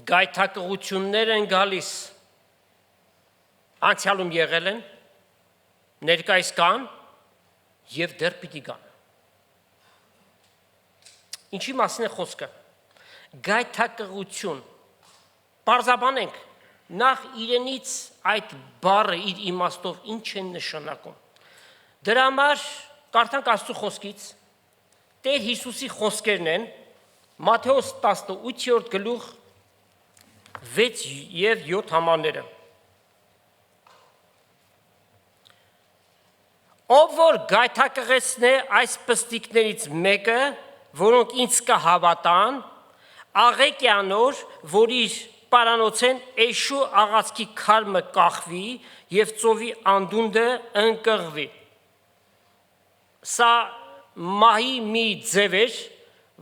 գայթակղություններ են գալիս, անցյալում եղել են, ներկայիս կան և դեռ պիտի կան։ Ինչի մասին է խոսքը։ Գայթակղություն, պարզաբանենք, նախ իրենից այդ բառը իր իմաստով ինչ են նշանակում։ Դրա համար կարդանք Աստծո խոսքից, Տեր Հիսուսի խոսքերն են, Մատթեոս 18-րդ գլուխ 6 և 7 համարները։ Ով որ գայթակղեցնե այս պստիկներից մեկը, որոնք ինձ կհավատան, աղեք է անոր, որ իր պարանոցեն էշու աղացքի քարմը կախվի և ծովի անդունդը ընկղվի։ Սա մահի մի ձև էր,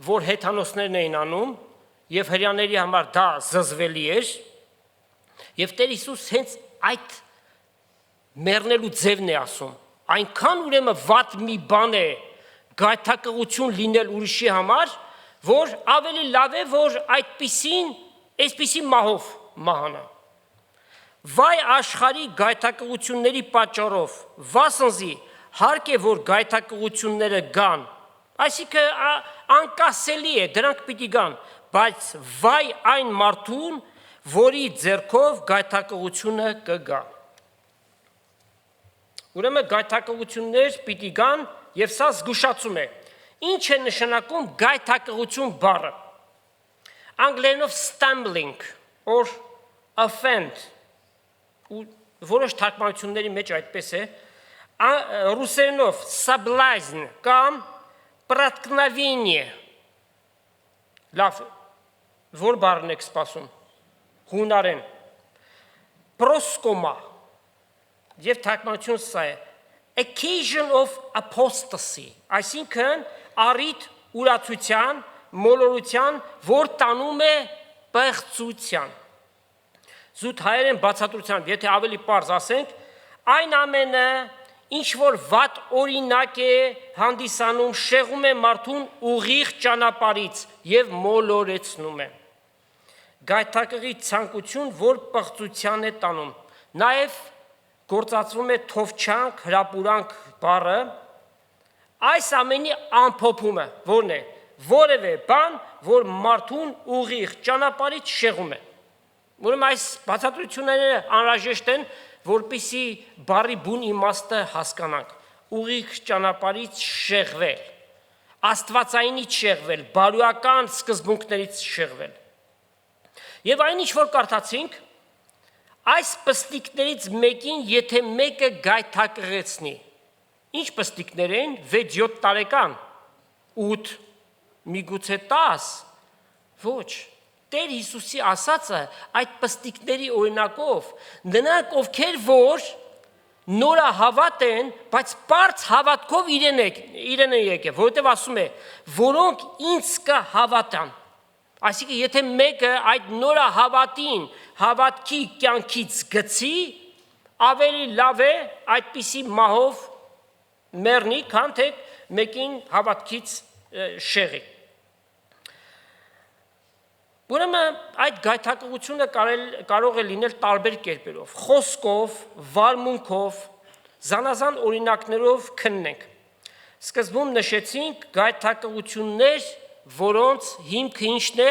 որ հեթանոսներն էին անում, և հրեաների համար դա զզվելի էր, և Տեր Հիսուս հենց այդ մեռնելու ձևն է ասում, այնքան ուրեմն վատ մի բան է գայթակղություն լինել ուրիշի համար, որ ավելի լավ է, որ այսպիսի մահով մահանա։ Վայ աշխարհի գայթակղությունների պատճառով, վասնզի հարկ է, որ գայթակղությունները գան, այսինքն անկասելի է, դրանք պիտի գան, բայց վայ այն մարդուն, որի ձեռքով գայթակղությունը կգա։ Ուրեմն գայթակղություններ պիտի գան, և սա զգուշացում է։ Ինչ է նշանակում գայթակղություն բառը։ Անգլերենով stumbling or offend, որոշ թարգմանությունների մեջ այդպես է, ռուսերենով соблазн կամ проткновение։ Լավ, որ բառն եք սպասում։ Հունարեն պրոսկոմա և թարգմանություն սա է occasion of apostasy, այսինքն առիթ ուրացության, մոլորության, որ տանում է պղծության։ Զուտ հայերեն բացատրությամբ, եթե ավելի պարզ ասենք, այն ամենը, ինչ որ վատ օրինակ է հանդիսանում, շեղում է մարդուն ուղիղ ճանապարհից և մոլորեցնում է։ Գայթակղի ցանկություն, որ պղծության է տանում։ Նաև գործածվում է թովչանք, հրապուրանք բառը, այս ամենի ամփոփումը, որն է, որևէ բան, որ մարդուն ուղիղ ճանապարհից շեղում է։ Ուրեմն այս բացատրությունները անհրաժեշտ են, որպեսզի բառի բուն իմաստը հասկանանք։ Ուղիղ ճանապարհից շեղվել, աստվածայինից շեղվել, բարոյական սկզբունքներից շեղվել։ Եվ այն ինչ որ կարդացինք, այս պստիկներից մեկին, եթե մեկը գայթակղեցնի, ինչ պստիկներ են, 6-7 տարեկան, 8, միգուցե 10, ոչ, Տեր Հիսուսի ասածը այդ պստիկների օրինակով, նրանք ովքեր որ նորահավատ են, բայց պարզ հավատքով իրեն են եկել, որովհետև ասում է, որոնք ինձ կհավատան։ Այսինքն, եթե մեկը այդ նորահավատին հավատքի կյանքից գցի, ավելի լավ է այդպիսի մահով մեռնի, քան թե մեկին հավատքից շեղի։ Ուրեմն այդ գայթակղությունը կարող է լինել տարբեր կերպերով, խոսքով, վարմունքով, զանազան օրինակներով քննենք։ Սկզբում նշեցինք գայթակղություններ, որոնց հիմքը ինչն է,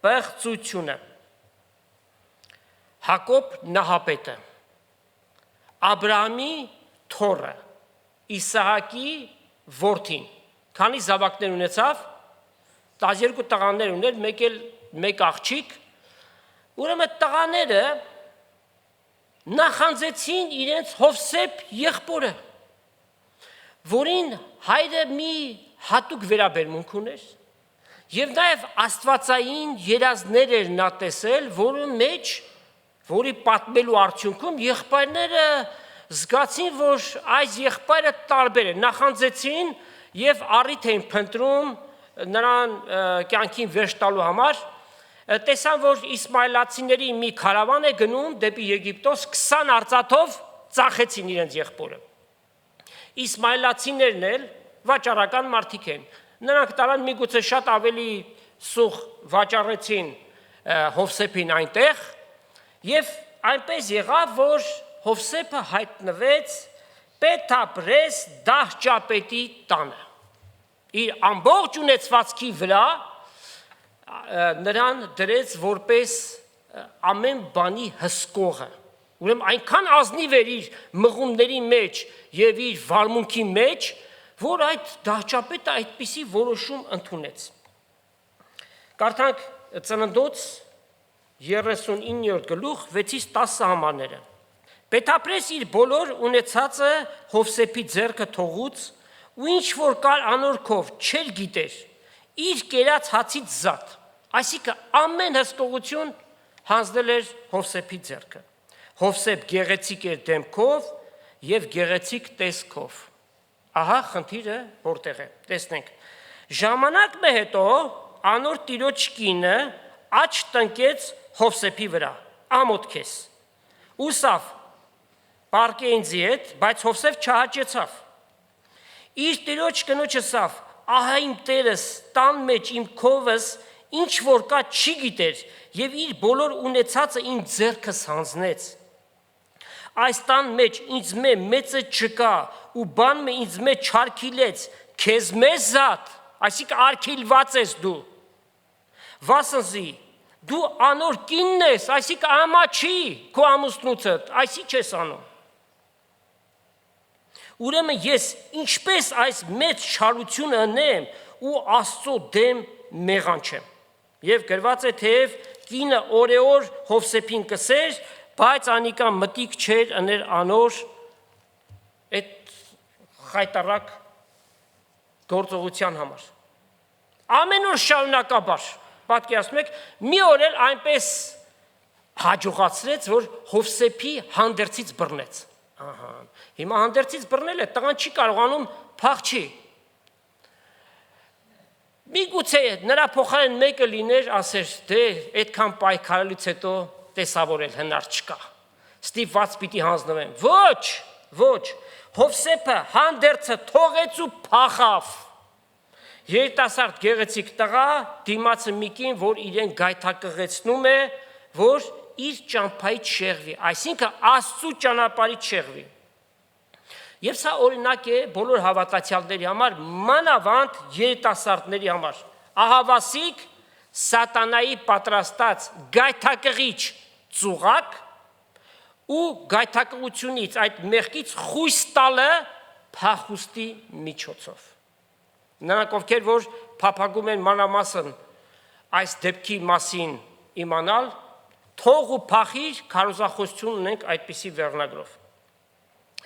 պղծությունը։ Հակոբ նահապետը, Աբրահամի թոռը, Իսահակի որդին, քանի զավակներ ունեցավ, 12 տղաներ ուներ, մեկ աղջիկ, ուրեմն տղաները նախանձեցին իրենց Հովսեփ եղբորը, որին հայրը մի հատուկ վերաբերմունք ուներ, և նաև աստվածային երազներ էր նա տեսել, որի պատմելու արդյունքում եղբայրները զգացին, որ այս եղբայրը տարբեր է, նախանձեցին և առիթ էին փնտրում նրան կյանքին վերջ տալու համար, տեսան, որ իսմայելացիների մի քարավան է գնում դեպի Եգիպտոս, 20 արծաթով ծախեցին իրենց եղբորը։ Իսմայելացիներն էլ վաճառական մարդիկ են, նրանք տարան միգուցե շատ ավելի սուղ վաճառեցին Հովսեփին այնտեղ եւ այնպես եղավ, որ Հովսեփը հայտնվեց Պետապրես դահճապետի տանը։ Իր ամբողջ ունեցվածքի վրա նրան դրեց որպես ամեն բանի հսկողը։ Ուրեմն այնքան ազնիվ էր իր մղումների մեջ եւ իր վարմունքի մեջ, որ այդ դահճապետը այդպիսի որոշում ընդունեց։ Կարդանք Ծննդոց 39-րդ գլուխ 6-10 համարները։ Պետապրես իր բոլոր ունեցածը Հովսեփի ձեռքը թողուց ու ինչ որ կար անորքով չեր գիտեր, իր կերած հացից զատ, այսինքն ամեն հսկողություն հանձնել էր Հովսեփի ձեռքը։ Հովսեփ գեղեցիկ էր դեմքով եւ գեղեցիկ տեսքով։ Ահա խնդիրը որտեղ է։ Տեսնենք։ Ժամանակ մը հետո անոր տիրոջ կինը աչ տնկեց Հովսեփի վրա, ամոթքես։ Ուսավ Պարկեինձի հետ, բայց Հովսեփ չհաճեցավ։ Իր տիրոջ կնոջը ասավ. ահա իմ տերս տան մեջ իմ քովս ինչ որ կա չի գիտեր եւ իր բոլոր ունեցածը իմ ձեռքս հանձնեց։ Այս տան մեջ ինձ մեծը չկա ու բան մը ինձ մեջ չարքիլեց, քեզ մեզ զատ, այսինքն արքիլված ես դու։ Վասնզի դու անոր կինն ես, այսինքն ամաչի քո ամուսնուցդ, այսի չես անում։ Ուրեմն ես ինչպես այս մեծ չարությունը անեմ ու Աստծո դեմ մեղանչեմ։ Եվ գրված է թեև կինը օրեօր Հովսեփին կսեր, բայց անիկա մտիկ չէր աներ անոր այդ խայտարակ գործողության համար։ Ամեն օր շարունակաբար, պատկերացնում եք, մի օր էլ այնպես հաջողացրեց, որ Հովսեփի հանդերձից բռնեց։ Ահա, հիմա հանդերձից բռնել է, տղան չի կարողանում փախչի։ Միգուցե նրա փոխարեն մեկը լիներ, ասեր, դե այդքան պայքարելուց հետո տեսավորել հնար չկա։ Ստիպված պիտի հանձնվեմ։ Ոչ, Հովսեփը հանդերձը թողեց ու փախավ։ Երիտասարդ գեղեցիկ տղա դիմացը միկին, որ իրեն գայթակղեցնում է, որ իր ճամփայից շեղվի, այսինքն Աստծո ճանապարհից շեղվի։ Եվ սա օրինակ է բոլոր հավատացյալների համար, մանավանդ երիտասարդների համար։ Ահավասիկ սատանայի պատրաստած գայթակղիչ ծուղակ ու գայթակղությունից այդ մեղքից խույս տալը փախուստի միջոցով։ Նրանք ովքեր որ փափագում են մանրամասն այս դեպքի մասին իմանալ, թող ու փախիր քարոզախոսություն ունենք այդպիսի վերնագրով։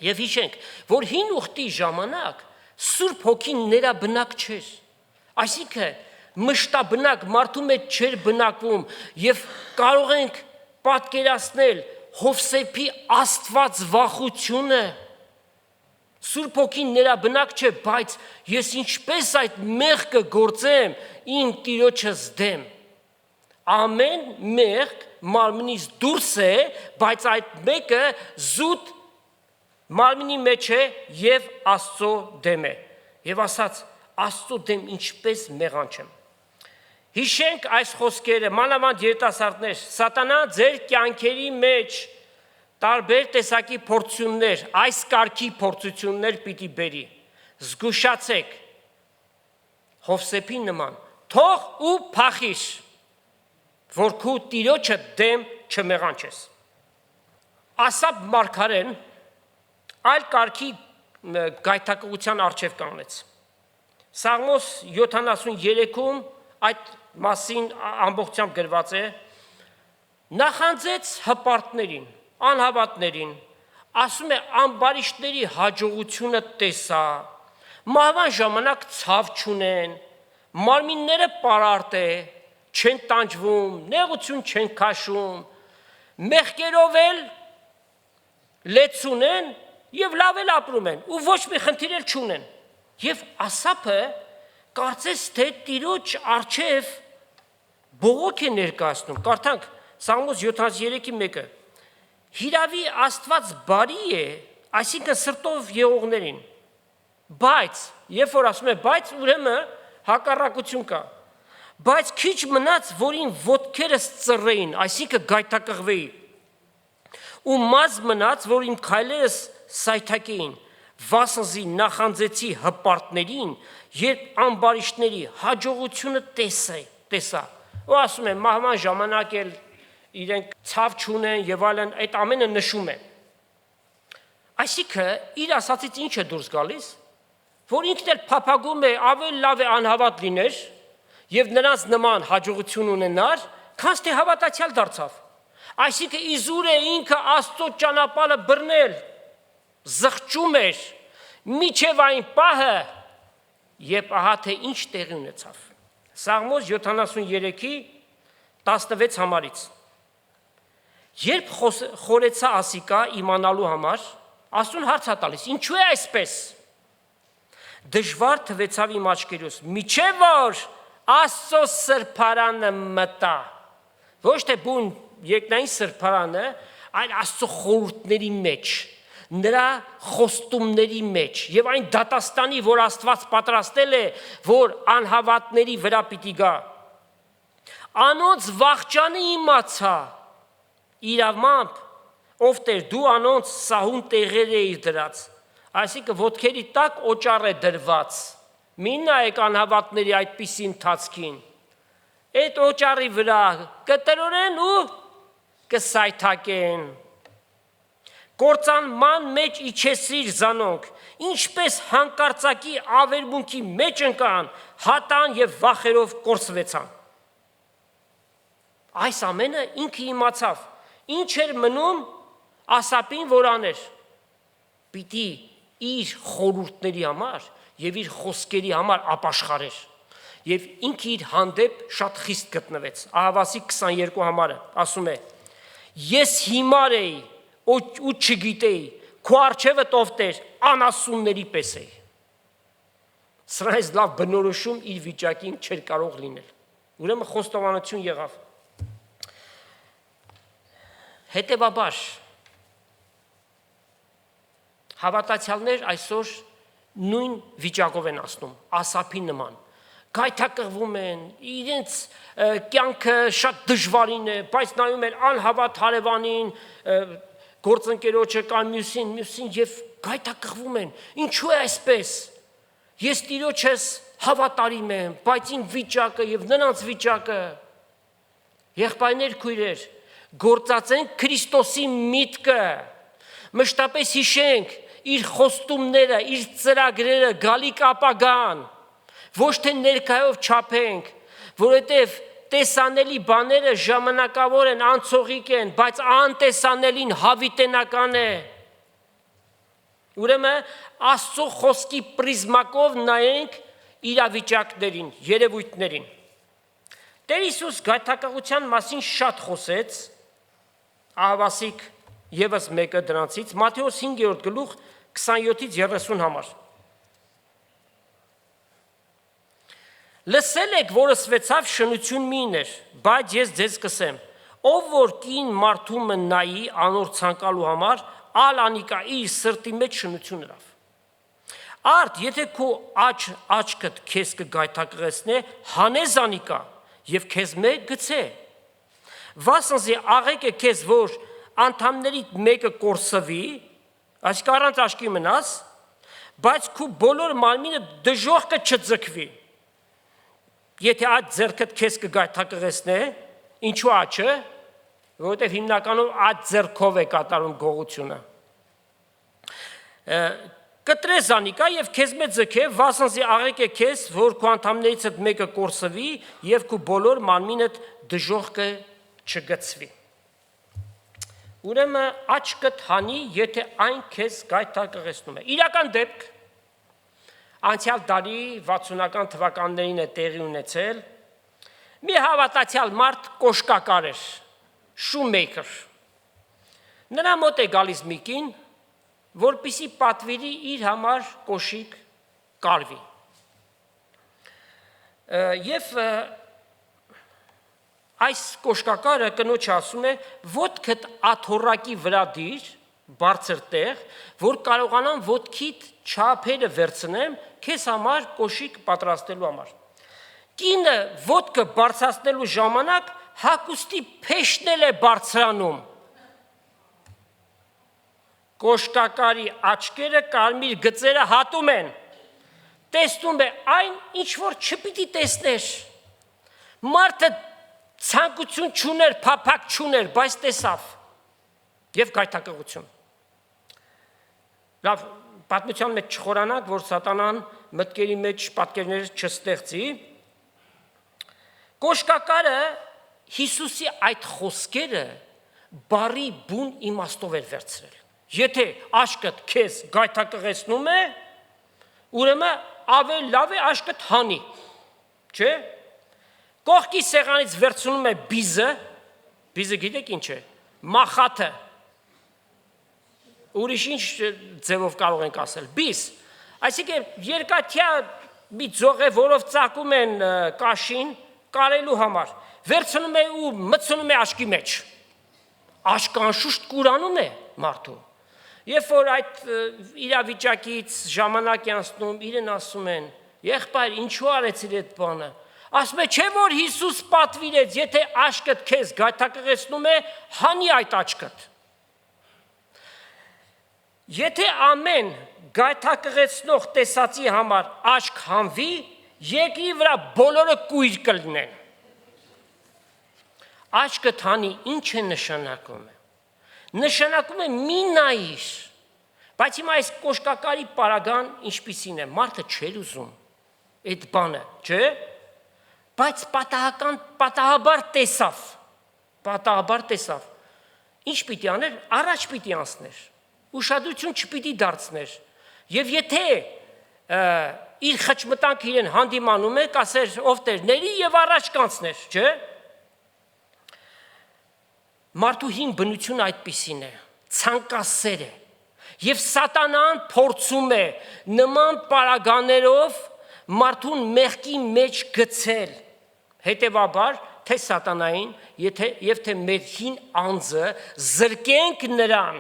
Եվ հիշենք, որ հին ուխտի ժամանակ Սուրբ Հոգին ներաբնակ չէր, այսինքն մշտաբնակ մարդու մեջ չէր բնակվում եւ կարող ենք պատկերացնել Հովսեփի Աստված վախությունը։ Սուրբ Հոգին ներաբնակ չէ, բայց ես ինչպես այդ մեղքը գործեմ իմ Տիրոջս դեմ։ Ամեն մեղք մարմնից դուրս է, բայց այդ մեկը զուտ մարմնի մեջ է եւ Աստծո դեմ է։ Եվ ասաց Աստծո դեմ ինչպես մեղանչեմ։ Հիշենք այս խոսքերը, մանավանդ երիտասարդներ, սատանան ձեր կյանքերի մեջ տարբեր տեսակի փորձություններ, այս կարգի փորձություններ պիտի բերի։ Զգուշացեք Հովսեփի նման, թող ու փախիր, որ քո Տիրոջը դեմ չմեղանչես։ Ասապ մարգարեն այլ կարգի գայթակղության առջև կանգնեց։ Սաղմոս 73-ում այդ մասին ամբողջությամբ գրված է. նախանձեց հպարտներին, անհավատներին, ասում է ամբարիշտների հաջողությունը տեսա, մահվան ժամանակ ցավ չունեն, մարմինները պարարտ է, չեն տանջվում, նեղություն չեն քաշում, մեղքերով էլ լեցուն են եւ լավ էլ ապրում են ու ոչ մի խնդիր էլ չունեն։ Եվ Ասափը կարծես թե Տիրոջ առջև բողոք է ներկայացնում։ Կարդանք Սաղմոս 73-1-ը. Հիրավի Աստված բարի է, այսինքն սրտով եղողներին, բայց երբ որ ասում է բայց, ուրեմն հակառակություն կա, բայց քիչ մնաց, որին ոտքերս ծռեին, այսինքն գայթակղվեի, ու մազ մնաց, որ իմ քայլերս սայթակեին, վասնզի նախանձեցի հպարտներին, երբ ամբարիշտների հաջողությունը տեսա, ու ասում են, մահվան ժամանակ էլ իրենք ցավ չունեն եւ այլն, այդ ամենը նշում են։ Այսինքն իր ասածից ինչ է դուրս գալիս, որ ինքն էլ փափագում է ավելի լավ է անհավատ լիներ եւ նրանց նման հաջողություն ունենար, քան թե հավատացյալ դարձավ։ Այսինքն իզուր է ինքը Աստծո ճանապարհը բռնել, զղջում էր, միջև այն պահը, երբ ահա թե ինչ տեղի ունեցավ։ Սաղմոս 73-ի 16 համարից։ Երբ խորեցա ասիկա իմանալու համար, Աստուն հարց է տալիս, ինչու է այսպես։ Դժվար թվեցավ իմ աչքերուս, միջև որ Աստծո սրբարանը մտա, ոչ թե բուն երկնային սրբարանը, այլ Աստծո խորհուրդների մեջ, նրա խոստումների մեջ եւ այն դատաստանի, որ Աստված պատրաստել է, որ անհավատների վրա պիտի գա։ Անոնց վախճանը իմացա, իրավամբ, ով Տեր, դու անոնց սահուն տեղեր էիր դրած, այսինքն ոտքերի տակ օճառ է դրված, մի նայեք անհավատների այդպիսի ընթացքին, այդ օճառի վրա կտրորեն ու կսայթակեն, կործանման մեջ իջեցրիր զանոնք, ինչպես հանկարծակի ավերմունքի մեջ ընկան, հատան եւ վախերով կորսվեցան։ Այս ամենը ինքը իմացավ, ինչ էր մնում Ասապին, որ աներ, պիտի իր խորհուրդների համար եւ իր խոսքերի համար ապաշխարեր, եւ ինքը իր հանդեպ շատ խիստ գտնվեց։ Ահավասի 22 համարը ասում է. Ես հիմար էի ու չգիտեի, քո առջևդ ով Տեր, անասունների պես էի։ Սրանից լավ բնորոշում իր վիճակին չէր կարող լինել։ Ուրեմն խոստովանություն եղավ։ Հետևաբար հավատացյալներ այսօր նույն վիճակով են ասնում, Ասապի նման, գայթակղվում են, իրենց կյանքը շատ դժվարին է, բայց նայում են անհավատ հարևանին, գործընկերոջը կամ մյուսին եւ գայթակղվում են, ինչու է այսպես, ես Տիրոջս հավատարիմ եմ, բայց իմ վիճակը եւ նրանց վիճակը, եղբայրներ, քույրեր, գործածենք Քրիստոսի միտքը, մշտապես հիշենք իր խոստումները, իր ծրագրերը, գալիք ապագան, ոչ թե ներկայով չափենք, որովհետև տեսանելի բաները ժամանակավոր են, անցողիկ են, բայց անտեսանելին հավիտենական է։ Ուրեմն Աստծո խոսքի պրիզմակով նայենք իրավիճակներին, երևույթներին։ Տեր Հիսուս գայթակղության մասին շատ խոսեց, Ահավասիկ Եվս մեկը դրանցից, Մատթեոս 5-րդ գլուխ 27-ից 30 համար։ Լսել եք, որ ասվեցավ շնություն մի ուներ, բայց ես ձեզ կսեմ, ով որ կին մարդումը նայի անոր ցանկալու համար, ալ անիկա իր սրտի մեջ շնություն հրավ։ Արդ, եթե քո աչքդ քեզ կգայթակղեցնե, հանես անիկա եւ քեզ մեկ գցե։ Վասնզի աղեկ է քեզ, որ անդամներից մեկը կորսվի, այսինքն առանց աչքի մնաս, բայց քո բոլոր մարմինը դժոխքը չձգվի։ Եթե այդ ձեռքդ քեզ կգայթակղեցնե, ինչու աչը, որովհետև հիմնականում այդ ձեռքով է կատարում գողությունը։ Կտրես անիկա եւ քեզ մեծ ձգե, վասնզի աղեկ է քեզ, որ քո անդամներիցդ մեկը կորսվի եւ քո բոլոր մարմինդ դժոխքը չգցվի։ Ուրեմն աչքդ հանի, եթե այն քեզ գայթակղեցնում է։ Իրական դեպք անցյալ տարի 60-ական թվականներին է տեղի ունեցել, մի հավատացյալ մարդ կոշկակար էր, շումեյքեր։ Նրա մոտ է գալիս մի կին, որպեսզի պատվիրի իր համար կոշիկ կարվի։ Եվ այս կոշկակարը կնոջը ասում է, ոտքդ աթոռակի վրա դիր, բարձր տեղ, որ կարողանամ ոտքիդ չափերը վերցնեմ, քեզ համար կոշիկ պատրաստելու համար։ Կինը ոտքը բարձրացնելու ժամանակ հագուստի փեշնել է բարձրանում։ Կոշկակարի աչքերը կարմիր գծերը հատում են։ Տեսնում է այն, ինչ որ չպիտի տեսներ։ Մարդը ցանկություն չուներ, փափակ չուներ, բայց տեսավ։ Եվ գայթակղություն։ Լավ, պատմության մեջ չխորանանք, որ սատանան մտքերի մեջ պատկերներ չստեղծի։ Կոշկակարը Հիսուսի այդ խոսքերը բարի բուն իմաստով էր վերցրել։ Եթե աշկդ քեզ գայթակղեցնում է, ուրեմն ավելի լավ է աշկդ հանի, չէ՞։ Կողքի սեղանից վերցնում է բիզը գիտեք ինչ է, մախաթը, ուրիշ ինչ ձևով կարող ենք ասել, բիզ, այսինքն երկաթյա մի ձող է, որով ծակում են կաշին, կարելու համար, վերցնում է ու մտցնում է աշկի մեջ, աշկը անշուշտ կուրանում է մարդու, երբ որ այդ իրավիճակից ժամանակ է անցնում, իրեն ասում են, եղբայր, ինչու արեցիր այդ բանը, ասում է, չէ որ Հիսուս պատվիրեց, եթե աշկդ քեզ գայթակղեցնում է, հանի այդ աշկդ։ Եթե ամեն գայթակղեցնող տեսածի համար աշկ հանվի, երկրի վրա բոլորը կույր կլինեն։ Աշկդ հանի ինչ է նշանակում է։ Նշանակում է մի նայիր, բայց հիմա այս կոշկակարի պարագան ինչպիսին է, մարդը չէր ուզում այդ բանը, չէ՞, բայց պատահաբար տեսավ, ինչ պիտի աներ, առաջ պիտի անցներ, ուշադրություն չպիտի դարձներ, և եթե իր խճմտանք իրեն հանդիմանում է, կասեր ով տերների և առաջ կանցներ, չէ՞։ Մարդու հին բնությունը այդպիսին է, ցանկասեր է, և սատանան փորձում է նման պարագաներով մարդուն մեղքի մեջ գցել, հետևաբար, թե սատանային և թե մեր հին անձը զրկենք նրան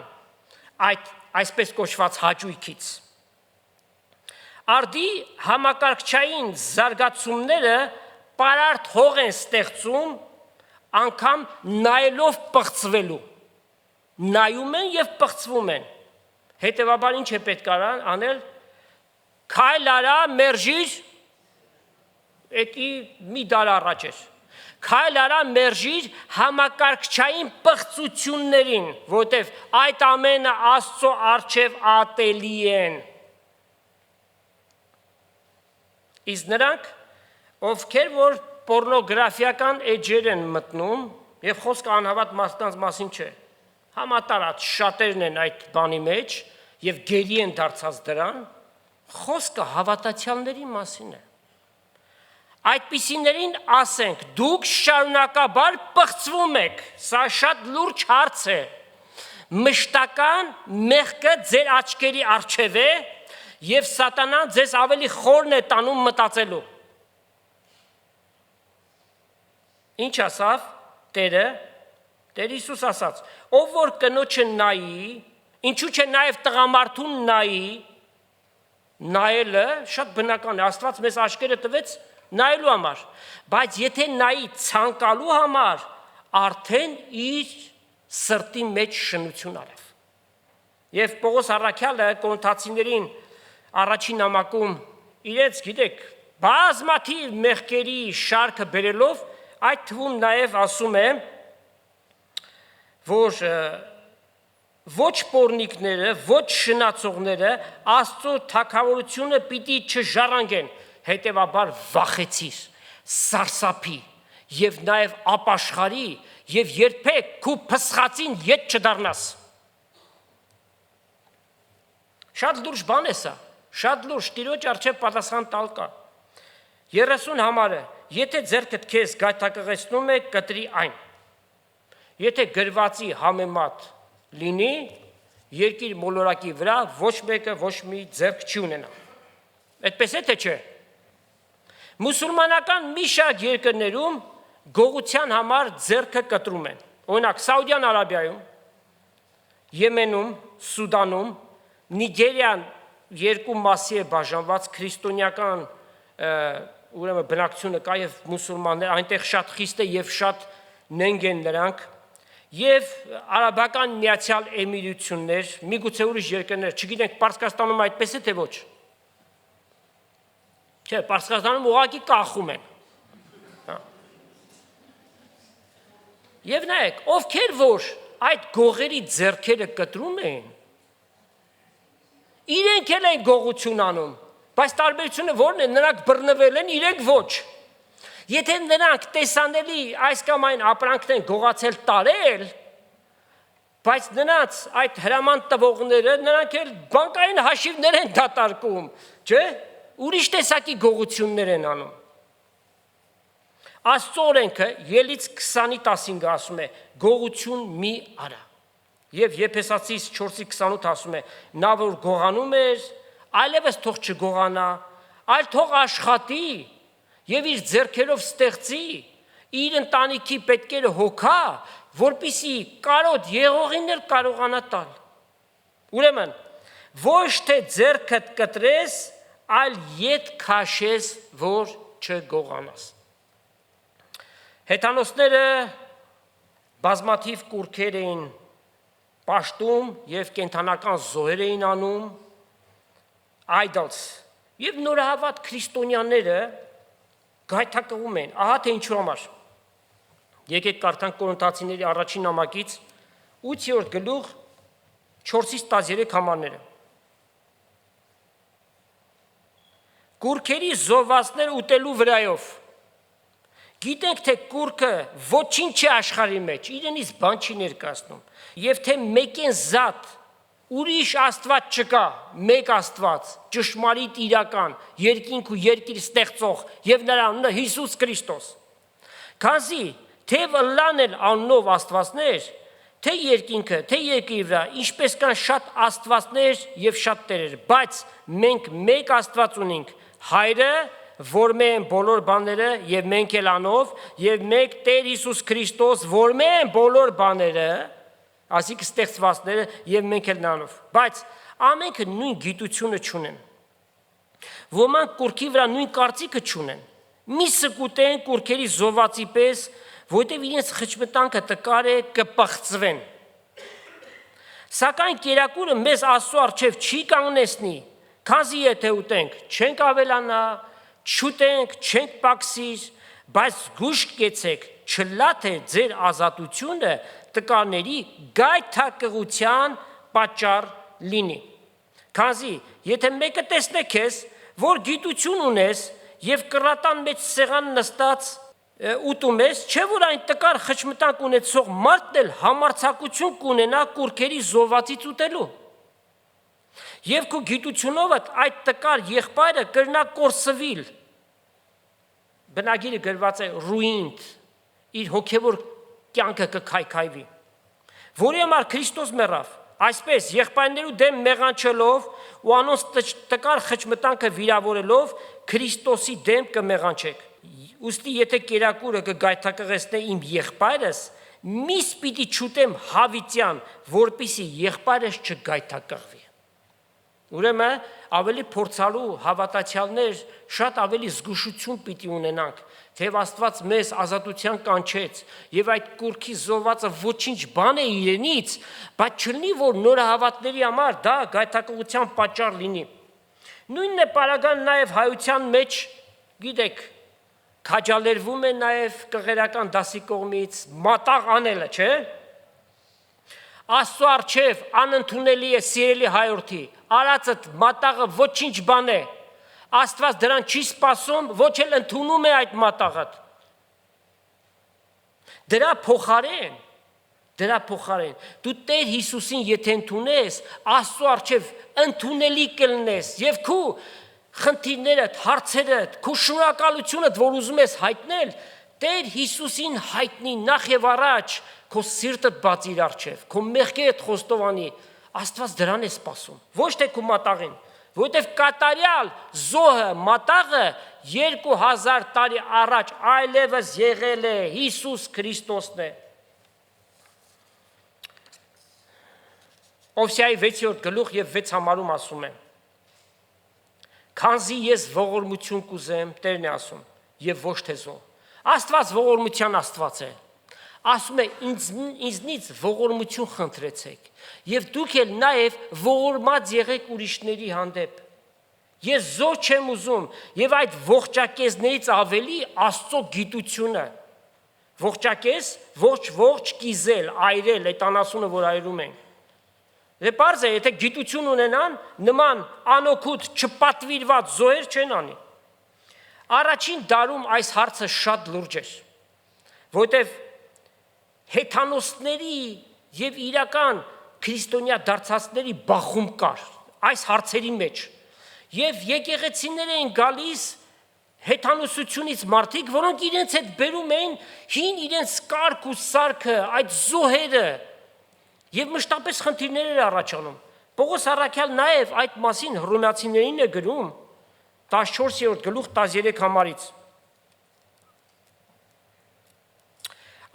այդ այսպես կոչված հաճույքից։ Արդի համակարգչային զարգացումները պարարտ հող են ստեղծում անգամ նայելով պղծվելու, նայում են և պղծվում են, հետևաբար ինչ է պետք անել, քայլ արա մերժիր, էդի մի դար առաջ էր, քայլ արա մերժիր համակարգչային պղծություններին, որտև այդ ամենը Աստծո առջև ատելի են։ Իսկ նրանք, ովքեր որ պորնոգրաֆիական էջեր են մտնում, և խոսքը անհավատ մարդկանց մասին չէ, համատարած շատերն են այդ բանի մեջ և գերի են դարձած դրան, խոսքը հավատացյալների մասին է։ Այդպիսիներին ասենք, դուք շարունակաբար պղծվում եք, սա շատ լուրջ հարց է, մշտական մեղքը ձեր աչքերի առջև է և սատանան ձեզ ավելի խորն է տանում մտածելու։ Ինչ ասավ Տերը, Տեր Հիսուս ասաց, ով որ կնոջը նայի, ինչու չէ նաև տղամարդուն նայի, նայելը շատ բնական է, Աստված մեզ աչքերը տվեց նայելու համար, բայց եթե նայի ցանկալու համար, արդեն իր սրտի մեջ շնություն արավ։ Եվ Պողոս առաքյալը Կորինթացիներին առաջին նամակում իրենց, գիտեք, բազմաթիվ մեղքերի շարքը բերելով, այդ թվում նաև ասում է, որ ոչ պոռնիկները, ոչ շնացողները Աստծո թագավորությունը պիտի չժառանգեն, հետևաբար վախեցիր, սարսափի և նաև ապաշխարի և երբեք քու փսխածին ետ չդառնաս։ Շատ լուրջ բան է սա, շատ լուրջ, Տիրոջ առջև պատասխան տալ կա։ 30 համարը, եթե ձեռքդ քեզ գայթակղեցնում է, կտրի այն։ Եթե գրվածի համեմատ լինի, երկիր մոլորակի վրա ոչ մեկը ոչ մի ձեռք չի ունենա։ Այդպես է թե չէ։ Մուսուլմանական մի շարք երկրներում գողության համար ձեռքը կտրում են։ Օրինակ Սաուդյան Արաբիայում, Եմենում, Սուդանում, Նիգերիան երկու մասի է բաժանված քրիստոնեական ուրեմն բնակչությունը կա եւ մուսուլմաններ, այնտեղ շատ խիստ է եւ շատ նենգ են նրանք, եւ արաբական Միացյալ Էմիրություններ, միգուցե ուրիշ երկրներ, չգիտենք Պարսկաստանում այդպես է թե ոչ։ Չէ, Պարսկաստանում ուղղակի կախում են։ Եվ նայեք, ովքեր որ այդ գողերի ձեռքերը կտրում էին, իրենք էլ են գողություն անում, բայց տարբերությունը որն է, նրանք բռնվել են, իրենք ոչ։ Եթե նրանք տեսանելի այս կամ այն ապրանքն են գողացել տարել, բայց նրանց այդ հրաման տվողները, նրանք էլ բանկային հաշիվներ են դատարկում, չէ՞, ուրիշ տեսակի գողություններ են անում։ Աստծո օրենքը Ելից 20:15 ասում է. գողություն մի արա։ Եվ Եփեսացիս 4:28 ասում է. նա որ գողանում էր, այլևս թող չգողանա, այլ թող աշխատի եւ իր ձեռքերով ստեղծի, իր ընտանիքի պետքերը հոգա, որպիսի կարոտ եղողին էլ կարողանա տալ։ Ուրեմն, ոչ թե ձեռքդ կտրես, այլ ետ քաշես, որ չգողանաս։ Հեթանոսները բազմաթիվ կուռքեր էին պաշտում եւ կենթանական զոհեր էին անում, idols, եւ նորահավատ քրիստոնյաները գայթակղում են, ահա թե ինչու համար։ Եկեք կարդանք Կորինթացիների առաջին նամակից 8-րդ գլուխ 4-13 համարները։ Կուռքերի զոհվածներ ուտելու վրայով Գիտենք, թե կուռքը ոչինչ չի աշխարհի մեջ, իրենից բան չի ներկայացնում, եւ թե մեկեն զատ, ուրիշ աստված չկա, մեկ աստված, ճշմարիտ իրական, երկինք ու երկիր ստեղծող եւ նրա անունը Հիսուս Քրիստոս։ Քանզի թե ըլլան էլ աննով աստվածներ, թե երկինքը, թե երկրի վրա, ինչպես կան շատ աստվածներ եւ շատ տերեր, բայց մենք մեկ աստված ունենք, Հայրը, որ մեն բոլոր բաները եւ մենք էլ անով եւ մեկ Տեր Հիսուս Քրիստոս, որ մեն բոլոր բաները, ասիկ ստեղծվածները եւ մենք էլ նրանով։ Բայց ամենքը նույն գիտությունը չունեն։ Ոմանք կուռքի վրա նույն կարծիքը չունեն։ Մի սկուտեն կուռքերի զոհվածի պես, որտեղ իրենց խճմտանքը տկար է, կպղծվեն։ Սակայն կերակուրը մեզ Աստծո առջև չի կանգնեցնի, քանզի եթե ուտենք, չենք ավելանա, չուտենք, չենք պակսիր, բայց գուշ կեցեք, չլա թե ձեր ազատությունը տկարների գայթակղության պատճառ լինի։ Քանզի եթե մեկը տեսնե քեզ, որ գիտություն ունես եւ կռատան մեջ սեղան նստած ուտում ես, չէ՞ որ այն տկար խճմտանք ունեցող մարդն էլ համարձակություն կունենա կուռքերի զոհվածից ուտելու։ Եվ քո գիտությունով այդ տկար եղբայրը կրնա կորսվիլ։ Բնագիրը գրված է ruined, իր հոգևոր կյանքը կքայքայվի։ Որի համար Քրիստոս մեռավ, այսպես եղբայրներու դեմ մեղանչելով ու անոնց տկար խճմտանքը վիրավորելով Քրիստոսի դեմ կմեղանչեք։ Ուստի եթե կերակուրը կգայթակղեցնե իմ եղբայրս, միս պիտի չուտեմ հավիտյան, որպիսի եղբայրս չգայթակղվի։ Ուրեմն ավելի փորձալու հավատացյալներ շատ ավելի զգուշություն պիտի ունենանք, թեև Աստված մեզ ազատության կանչեց եւ այդ կուռքի զոհվածը ոչինչ բան է իրենից, բայց չլինի որ նորահավատների համար դա գայթակղության պատճառ լինի։ Նույնն է պարագան նաեւ հայության մեջ, գիտեք, քաջալերվում է նաեւ կղերական դասի կողմից մատաղ անելը, չէ՞։ Աստծո առջև անընդունելի է սիրելի հայրենի, արածդ մատաղը ոչինչ բան է, Աստված դրան չի սպասում, ոչ էլ ընդունում է այդ մատաղը։ Դրա փոխարեն, դու Տեր Հիսուսին եթե ընդունես, Աստծո առջև ընդունելի կլնես եւ քու խնդիրներդ, հարցերդ, քու շնորհակալությունդ, որ ուզում ես հայտնել, Տեր Հիսուսին հայտնի նախ եւ առաջ, քո սիրտդ բաց իր առջև, քո մեղքերդ խոստովանի, Աստված դրան է սպասում, ոչ թե քո մատաղին, որովհետև կատարյալ զոհը մատաղը 2000 տարի առաջ այլևս եղել է, Հիսուս Քրիստոսն է։ Օվսիայի 6-րդ գլուխ եւ 6 համարում ասում է. Քանզի ես ողորմություն կուզեմ, Տերն է ասում, եւ ոչ թե զոհ։ Աստված ողորմության Աստված է։ Ասում է ինձնից ողորմություն խնդրեցեք եւ դուք էլ նաեւ ողորմած եղեք ուրիշների հանդեպ։ Ես զոհ չեմ ուզում եւ այդ ողջակեզներից ավելի Աստծո գիտությունը։ Ողջակեզ, ողջ կիզել, այրել, այդ անասունը, որ այրում ենք։ Դե պարզ է, եթե գիտություն ունենան, նման անօգուտ չպատվիրված զոհեր չեն անի։ Առաջին դարում այս հարցը շատ լուրջ էր, որտեղ հեթանոսների եւ իրական քրիստոնյա դարձածների բախում կար այս հարցերի մեջ։ Եվ եկեղեցիներ էին գալիս հեթանոսությունից մարդիկ, որոնք իրենց հետ բերում էին հին իրենց կարգ ու սարքը, այդ զոհերը, եւ մշտապես խնդիրներ էր առաջանում։ Պողոս առաքյալ նաեւ այդ մասին հռոմեացիներին է գրում 14-րդ գլուխ 13 համարից։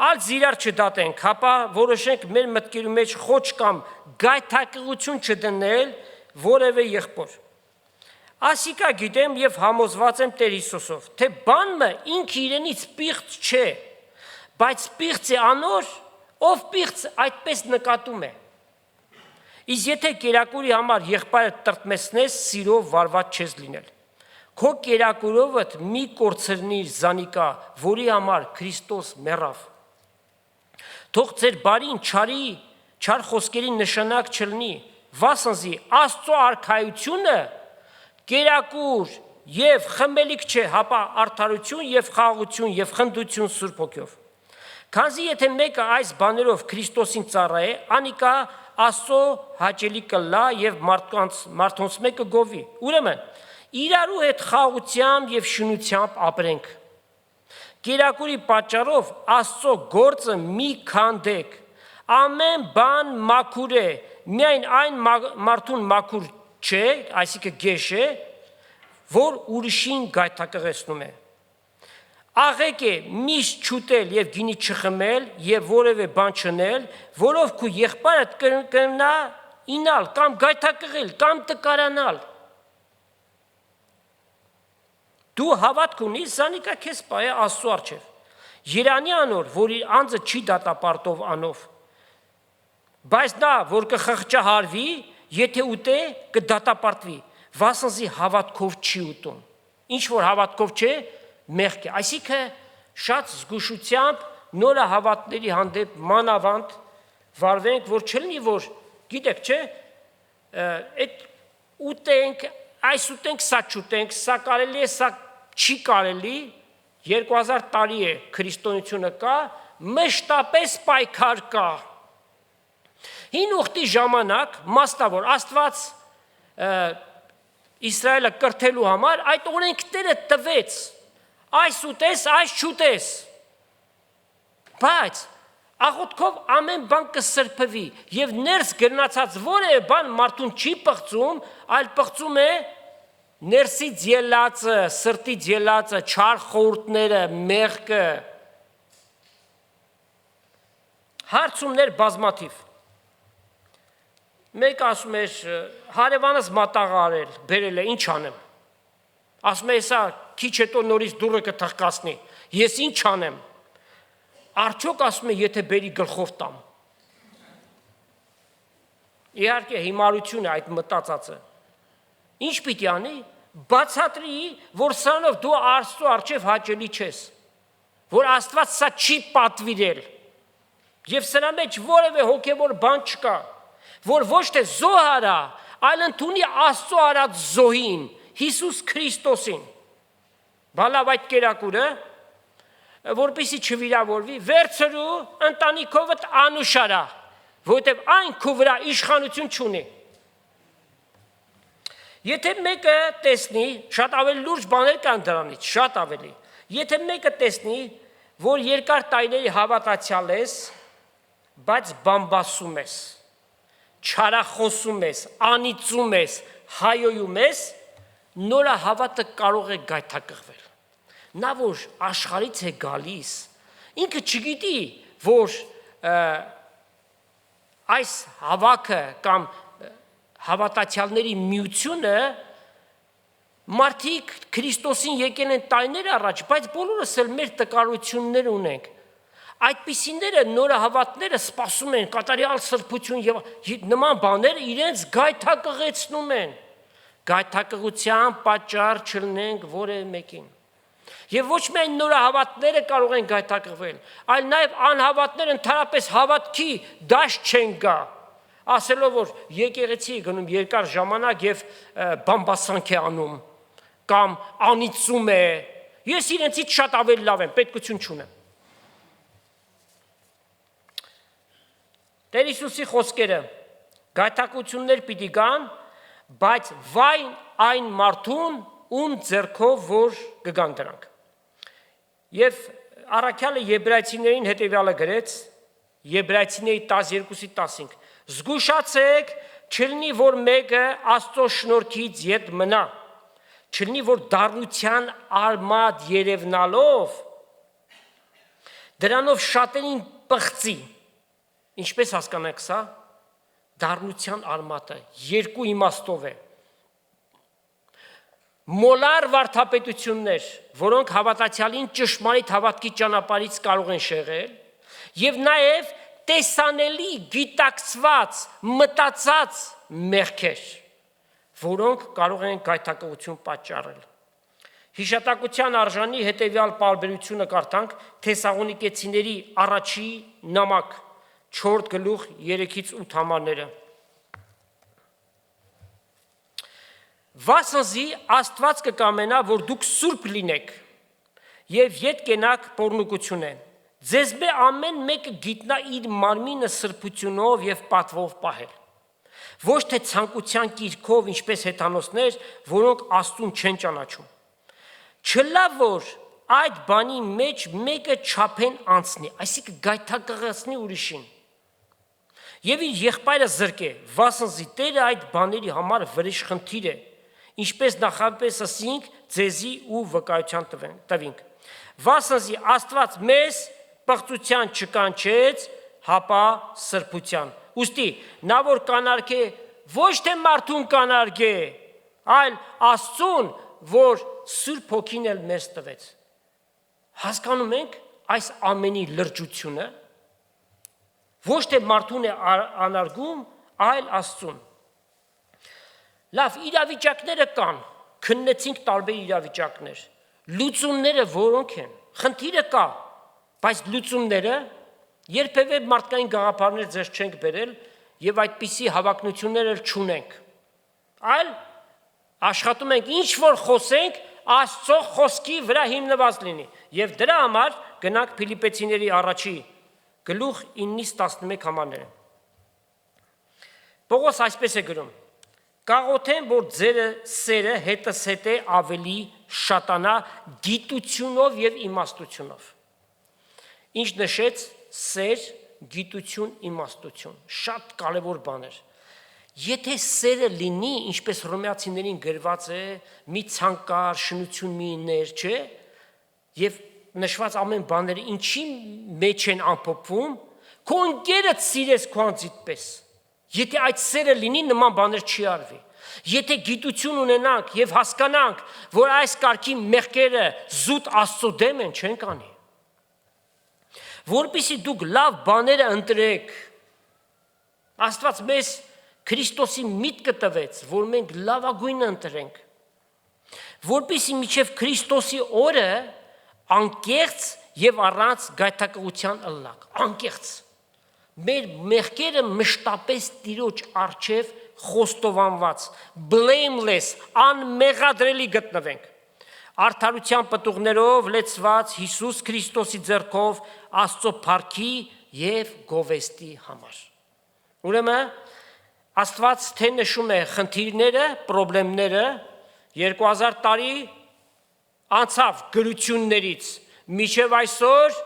Ալ զիրար չդատենք, հապա որոշենք մեր մտքերի մեջ խոչ կամ գայթակղություն չդնել որևէ եղբոր։ Ասիկա գիտեմ եւ համոզված եմ Տեր Հիսուսով, թե բանը ինքը իրենից պիղծ չէ, բայց պիղծ է անոր, ով պիղծ այդպես նկատում է։ Իսկ եթե կերակուրի համար եղբայրը տրտմեցնես, սիրով վարված չես լինել։ Քո կերակուրովդ մի կորցրնիր զանիկա, որի համար Քրիստոս մեռավ։ Թող ձեր բարին չար խոսքերի նշանակ չլինի, վասնզի Աստծո արքայությունը կերակուր եւ խմելիք չէ, հապա արդարություն եւ խաղաղություն եւ խնդություն Սուրբ Հոգով։ Քանզի եթե մեկը այս բաներով Քրիստոսին ծառայե, անիկա Աստծո հաճելի կլա եւ մարդոնց մեկը գովի։ Ուրեմն իրարու հետ խաղաղությամբ եւ շնությամբ ապրենք։ Կերակուրի պատճառով Աստծո գործը մի քանդեք։ Ամեն բան մաքուր է, միայն այն մարդուն մաքուր չէ, այսինքն գեշ է, որ ուրիշին գայթակղեցնում է։ Աղեք է միշտ չուտել եւ գինի չխմել եւ որևէ բան չնել, որով քու եղբայրդ կնա ինալ կամ գայթակղել կամ տկարանալ։ Դու հավատք ունիս, զանիկա քեզ պայ է Աստծո առջև։ Երանի անոր, որ իր անձը չի դատապարտով անով։ Բայց նա, որ կխղճահարվի, եթե ուտե, կդատապարտվի, վասնզի հավատքով չի ուտում։ Ինչ որ հավատքով չէ, մեղք է։ Այսինքն շատ զգուշությամբ նորը հավատների հանդեպ մանավանդ վարվենք, որ չլինի, որ գիտեք, չէ, այդ ուտենք, այս ուտենք, սա չուտենք, սա կարելի է, սա չի կարելի, 2000 տարի է քրիստոնեությունը կա, մշտապես պայքար կա։ Հին ուխտի ժամանակ մասնավոր Աստված Իսրայելը կրթելու համար այդ օրենքները տվեց, այս ուտես, այս չուտես, բայց աղոթքով ամեն բան կսրբվի եւ ներս գնացած որևէ բան մարդուն չի պղծում, այլ պղծում է ներսից ելածը, սրտից ելածը, չար խորհուրդները, մեղքը, հարցումներ բազմաթիվ։ Մեկ ասում էր, հարևանս մատաղարել, բերել է, ինչ անեմ։ Ասում է, սա քիչ հետո նորից դուրը կթխկացնի, ես ինչ անեմ։ Արդյոք ասում է, եթե բերի գլխով տամ։ Իհարկե հիմարություն է այդ մտածածը։ Ինչ պիտի անի։ Բացատրի, որ սրանով դու Աստծո առջև հաճելի չես, որ Աստված սա չի պատվիրել, եւ սրա մեջ որևէ հոգեվոր բան չկա, որ ոչ թե զոհ արա, այլ ընդունի Աստծո արած զոհին, Հիսուս Քրիստոսին։ Բալավ այդ կերակուրը, որպեսզի չվիրավորվի, վերցրու ընտանիքովդ անուշարա, որտեղ այն քո վրա իշխանություն չունի։ Եթե մեկը տեսնի, շատ ավելի լուրջ բաներ կան դրանից, շատ ավելի։ Եթե մեկը տեսնի, որ երկար տարիների հավատացյալ ես, բայց բամբասում ես, չարախոսում ես, անիծում ես, հայոյում ես, նորա հավատը կարող է գայթակղվել։ Նա որ աշխարհից է գալիս, ինքը չգիտի, որ այս հավաքը կամ հավատացյալների միությունը Մարդիկ Քրիստոսին եկել են տարիներ առաջ, բայց բոլորս էլ մեր տկարություններ ունենք։ Այդպիսիները նորահավատները սպասում են կատարյալ սրբություն եւ նման բաներ իրենց գայթակղեցնում են։ Գայթակղության պատճառ չլինենք որևէ մեկին։ Եվ ոչ միայն նորահավատները կարող են գայթակղվել, այլ նաև անհավատները ընդհանրապես հավատքի դաշտ չեն գա, ասելով որ եկեղեցի գնում երկար ժամանակ եւ բամբասանք է անում կամ անիծում է, ես իրենցից շատ ավելի լավ եմ, պետքություն չունեմ։ Տեր Հիսուսի խոսքերը գայթակղություններ պիտի գան, բայց վայն այն մարդուն, ում ձեռքով որ կգան դրանք։ Եվ առաքյալը Եբրայեցիներին հետևյալը գրեց, Եբրայեցիների 12:15. Զգուշացեք, չլինի որ մեկը Աստծո շնորհքից ետ մնա, չլինի որ դառնության արմատ երևնալով դրանով շատերին պղծի։ Ինչպես հասկանանք սա, դառնության արմատը երկու իմաստով է։ Մոլար վարդապետություններ, որոնք հավատացյալին ճշմարիտ հավատքի ճանապարհից կարող են շեղել, եւ նաեւ տեսանելի, գիտակցված, մտածած մեղքեր, որոնք կարող են գայթակղություն պատճառել։ Հիշատակության արժանի հետևյալ պարբերությունը կարդանք Թեսաղոնիկեցիների առաջի նամակ 4:3-8 համարները։ Վասնզի Աստված կկամենա, որ դուք սուրբ լինեք եւ ետ կենաք պոռնկությունեն։ Ձեզմե ամեն մեկը գիտնա իր մարմինը սրբությունով եւ պատվով պահել։ Ոչ թե ցանկության կիրքով, ինչպես հեթանոսներ, որոնք Աստծուն չեն ճանաչում։ Չլա որ այդ բանի մեջ մեկը չափեն անցնի, այսինքն գայթակղեցնի ուրիշին։ Եվ իր եղբայրը զրկե, վասնզի Տերը այդ բաների համար վրեժխնդիր է, ինչպես նախապես ասինք ձեզի ու վկայության տվինք։ Վասնզի Աստված մեզ պղծության չկանչեց, հապա սրբության։ Ուստի նա որ կանարգե, ոչ թե մարդուն կանարգե, այլ Աստծուն, որ Սուրբ Հոգին էլ մեզ տվեց։ Հասկանում ենք այս ամենի լրջությունը, ոչ թե մարդուն է անարգում, այլ Աստծուն։ Լավ, իրավիճակները կան, քննեցինք տարբեր իրավիճակներ, լուծումները որոնք են, խնդիրը կա, բայց լուծումները երբևէ մարդկային գաղափարներ ձեզ չենք բերել եւ այդպիսի հավակնություններ էլ չունենք, այլ աշխատում ենք ինչ որ խոսենք Աստծո խոսքի վրա հիմնված լինի եւ դրա համար գնանք Փիլիպեցիների առաջի գլուխ 9-11 համարները։ Պողոս այսպես է գրում. Կաղոթեմ, որ ձեր սերը հետսետ է ավելի շատանա գիտությունով եւ իմաստությունով։ Ինչ նշեց սեր, գիտություն, իմաստություն, շատ կարևոր բաներ։ Եթե սերը լինի, ինչպես հռոմեացիներին գրված է, մի ցանկար շնություն մի ներ, չէ, եւ նշված ամեն բաները ինչի մեջ են ամփոփվում, քո ընկերը սիրես քո անձիդ պես։ Եթե այդ սերը լինի, նման բաներ չի արվի։ Եթե գիտություն ունենանք եւ հասկանանք, որ այս կարգի մեղքերը զուտ Աստծո դեմ են, չենք անի։ Որպեսզի դուք լավ բաները ընտրեք, Աստված մեզ Քրիստոսի միտքը տվեց, որ մենք լավագույնը ընտրենք, որպեսզի մինչև Քրիստոսի օրը անկեղծ եւ առանց գայթակղության ըլլակ, անկեղծ։ Մեր մեղքերը մշտապես Տիրոջ առջև խոստովանված, blameless, անմեղադրելի գտնվենք։ Արդարության պտուղներով լեցված Հիսուս Քրիստոսի ձեռքով Աստծո փառքի եւ գովեստի համար։ Ուրեմն Աստված թե նշում է խնդիրները, խնդիրները 2000 տարի անցավ գրություններից, մինչև այսօր